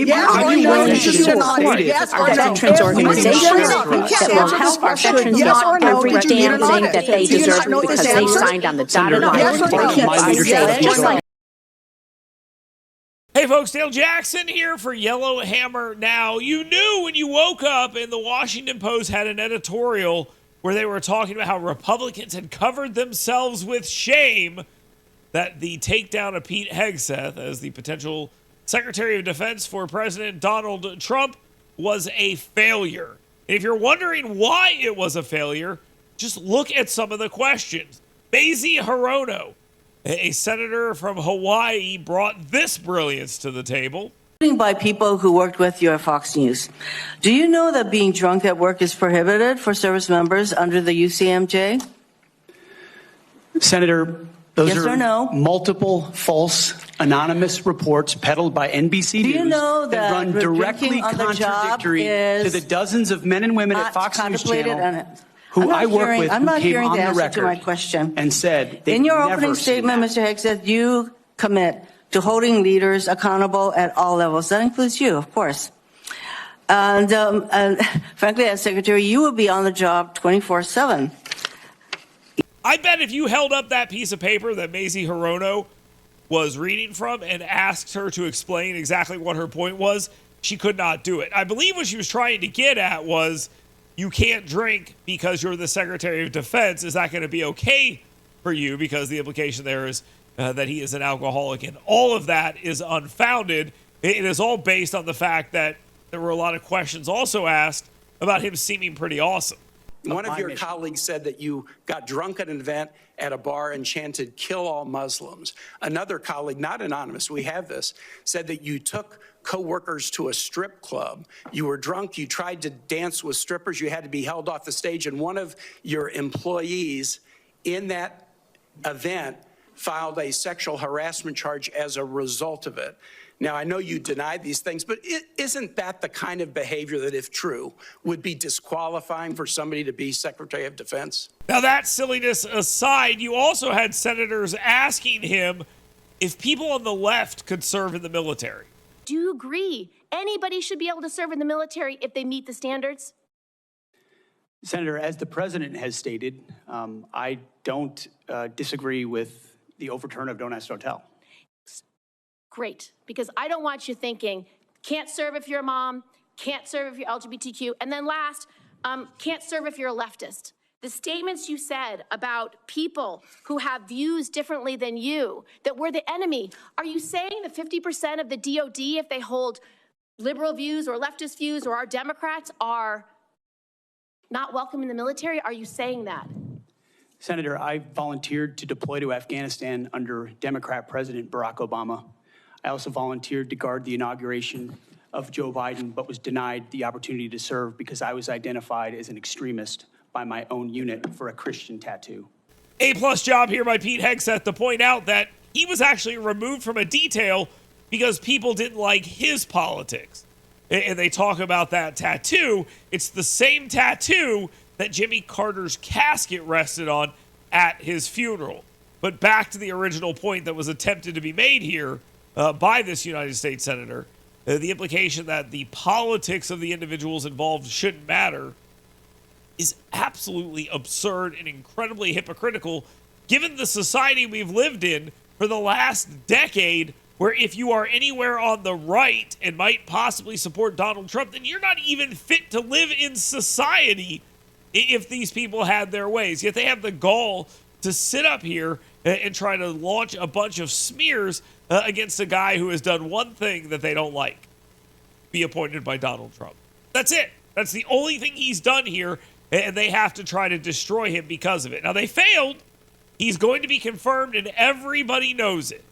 Yes or no, yes or no. Veterans organizations that will help our veterans get every damn thing that they deserve because they signed on the dotted line to keep us safe, just like. Hey folks, Dale Jackson here for Yellow Hammer Now. You knew when you woke up and the Washington Post had an editorial where they were talking about how Republicans had covered themselves with shame that the takedown of Pete Hegseth as the potential Secretary of Defense for President Donald Trump was a failure. And if you're wondering why it was a failure, just look at some of the questions. Mazie Hirono, a senator from Hawaii, brought this brilliance to the table. By people who worked with you at Fox News. Do you know that being drunk at work is prohibited for service members under the UCMJ? Senator, those yes are or no? multiple false anonymous reports peddled by NBC Do you News know that run directly contradictory to the dozens of men and women at Fox News Channel who I work with who came on the record and said they in your never opening statement, Mr. Hegseth, you commit to holding leaders accountable at all levels. That includes you, of course. And frankly, as Secretary, you will be on the job 24/7. I bet if you held up that piece of paper that Mazie Hirono was reading from and asked her to explain exactly what her point was, she could not do it. I believe what she was trying to get at was, you can't drink because you're the Secretary of Defense. Is that going to be okay for you? Because the implication there is that he is an alcoholic, and all of that is unfounded. It is all based on the fact that there were a lot of questions also asked about him seeming pretty awesome. One of your colleagues said that you got drunk at an event at a bar and chanted, "Kill all Muslims." Another colleague, not anonymous, we have this, said that you took co-workers to a strip club. You were drunk, you tried to dance with strippers, you had to be held off the stage, and one of your employees in that event filed a sexual harassment charge as a result of it. Now, I know you denied these things, but isn't that the kind of behavior that, if true, would be disqualifying for somebody to be Secretary of Defense? Now, that silliness aside, you also had senators asking him if people on the left could serve in the military. Do you agree anybody should be able to serve in the military if they meet the standards? Senator, as the president has stated, I don't disagree with the overturn of Don't Ask, Don't Tell. Great, because I don't want you thinking, can't serve if you're a mom, can't serve if you're LGBTQ, and then last, can't serve if you're a leftist. The statements you said about people who have views differently than you, that we're the enemy, are you saying that 50% of the DOD, if they hold liberal views or leftist views or are Democrats, are not welcome in the military? Are you saying that? Senator, I volunteered to deploy to Afghanistan under Democrat President Barack Obama. I also volunteered to guard the inauguration of Joe Biden, but was denied the opportunity to serve because I was identified as an extremist by my own unit for a Christian tattoo. A-plus job here by Pete Hegseth to point out that he was actually removed from a detail because people didn't like his politics. And they talk about that tattoo. It's the same tattoo that Jimmy Carter's casket rested on at his funeral. But back to the original point that was attempted to be made here by this United States senator, the implication that the politics of the individuals involved shouldn't matter is absolutely absurd and incredibly hypocritical given the society we've lived in for the last decade, where if you are anywhere on the right and might possibly support Donald Trump, then you're not even fit to live in society if these people had their ways. Yet they have the gall to sit up here and try to launch a bunch of smears against a guy who has done one thing that they don't like: be appointed by Donald Trump. That's it. That's the only thing he's done here, and they have to try to destroy him because of it. Now, they failed. He's going to be confirmed, and everybody knows it.